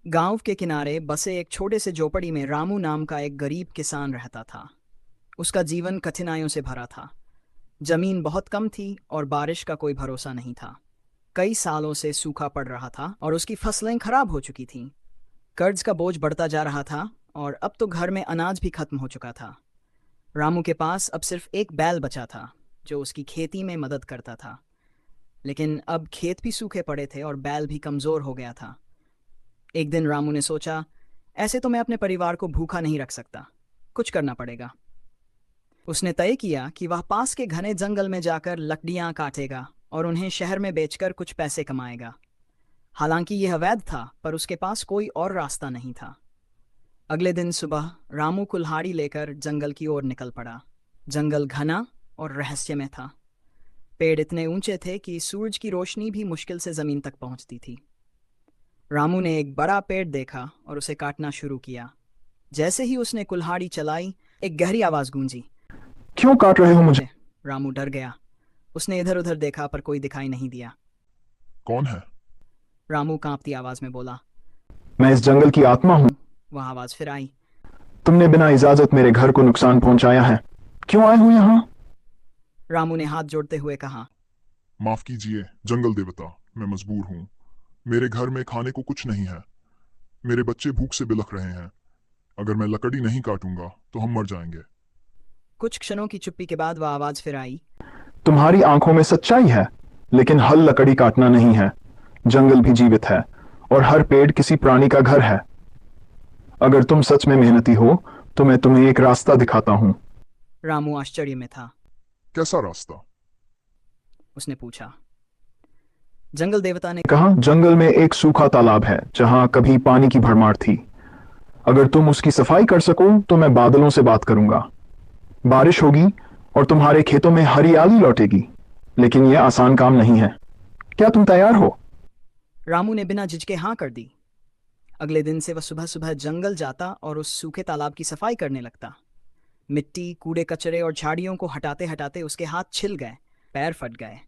गांव के किनारे बसे एक छोटे से झोपड़ी में रामू नाम का एक गरीब किसान रहता था। उसका जीवन कठिनाइयों से भरा था। जमीन बहुत कम थी और बारिश का कोई भरोसा नहीं था। कई सालों से सूखा पड़ रहा था और उसकी फसलें खराब हो चुकी थीं। कर्ज का बोझ बढ़ता जा रहा था और अब तो घर में अनाज भी खत्म हो चुका था। रामू के पास अब सिर्फ एक बैल बचा था जो उसकी खेती में मदद करता था। लेकिन अब खेत भी सूखे पड़े थे और बैल भी कमज़ोर हो गया था। एक दिन रामू ने सोचा, ऐसे तो मैं अपने परिवार को भूखा नहीं रख सकता, कुछ करना पड़ेगा। उसने तय किया कि वह पास के घने जंगल में जाकर लकड़ियां काटेगा और उन्हें शहर में बेचकर कुछ पैसे कमाएगा। हालांकि यह अवैध था, पर उसके पास कोई और रास्ता नहीं था। अगले दिन सुबह रामू कुल्हाड़ी लेकर जंगल की ओर निकल पड़ा। जंगल घना और रहस्यमय था। पेड़ इतने ऊंचे थे कि सूरज की रोशनी भी मुश्किल से जमीन तक पहुंचती थी। रामू ने एक बड़ा पेड़ देखा और उसे काटना शुरू किया। जैसे ही उसने कुल्हाड़ी चलाई, एक गहरी आवाज गूंजी। क्यों काट रहे हो मुझे? रामू डर गया। उसने इधर उधर देखा पर कोई दिखाई नहीं दिया। कौन है? रामू कांपती आवाज में बोला। मैं इस जंगल की आत्मा हूँ। वह आवाज फिर आई। तुमने बिना इजाजत मेरे घर को नुकसान पहुंचाया है। क्यों आए हो यहाँ? रामू ने हाथ जोड़ते हुए कहा। माफ कीजिए जंगल देवता, मैं मजबूर हूँ। मेरे घर में खाने को कुछ नहीं है। मेरे बच्चे भूख से बिलख रहे हैं। अगर मैं लकड़ी नहीं काटूंगा तो हम मर जाएंगे। कुछ क्षणों की चुप्पी के बाद वह आवाज फिर आई। तुम्हारी आंखों में सच्चाई है, लेकिन हल लकड़ी काटना नहीं है। जंगल भी जीवित है और हर पेड़ किसी प्राणी का घर है। अगर तुम सच में मेहनती हो तो मैं तुम्हें एक रास्ता दिखाता हूँ। रामू आश्चर्य में था। कैसा रास्ता? उसने पूछा। जंगल देवता ने कहा, जंगल में एक सूखा तालाब है जहां कभी पानी की भरमार थी। अगर तुम उसकी सफाई कर सको तो मैं बादलों से बात करूंगा। बारिश होगी और तुम्हारे खेतों में हरियाली लौटेगी। लेकिन यह आसान काम नहीं है। क्या तुम तैयार हो? रामू ने बिना झिझके हाँ कर दी। अगले दिन से वह सुबह सुबह जंगल जाता और उस सूखे तालाब की सफाई करने लगता। मिट्टी, कूड़े कचरे और झाड़ियों को हटाते हटाते उसके हाथ छिल गए, पैर फट गए।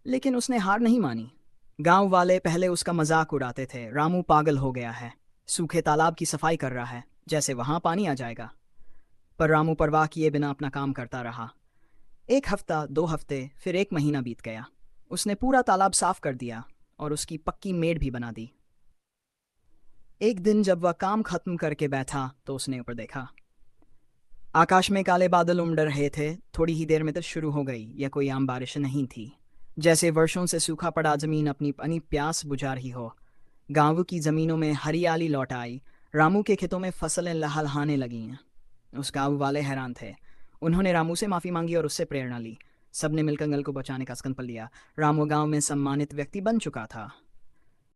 लेकिन उसने हार नहीं मानी। गांव वाले पहले उसका मजाक उड़ाते थे, रामू पागल हो गया है, सूखे तालाब की सफाई कर रहा है, जैसे वहां पानी आ जाएगा। पर रामू परवाह किए बिना अपना काम करता रहा। एक हफ्ता, 2 हफ्ते, फिर एक महीना बीत गया। उसने पूरा तालाब साफ कर दिया और उसकी पक्की मेड़ भी बना दी। एक दिन जब वह काम खत्म करके बैठा तो उसने ऊपर देखा। आकाश में काले बादल उमड़ रहे थे। थोड़ी ही देर में तो शुरू हो गई। यह कोई आम बारिश नहीं थी। जैसे वर्षों से सूखा पड़ा जमीन अपनी अपनी प्यास बुझा रही हो। गांव की जमीनों में हरियाली लौट आई। रामू के खेतों में फसलें लहलहाने लगीं। उस गांव वाले हैरान थे। उन्होंने रामू से माफ़ी मांगी और उससे प्रेरणा ली। सबने मिलकर जंगल को बचाने का संकल्प लिया। रामू गांव में सम्मानित व्यक्ति बन चुका था।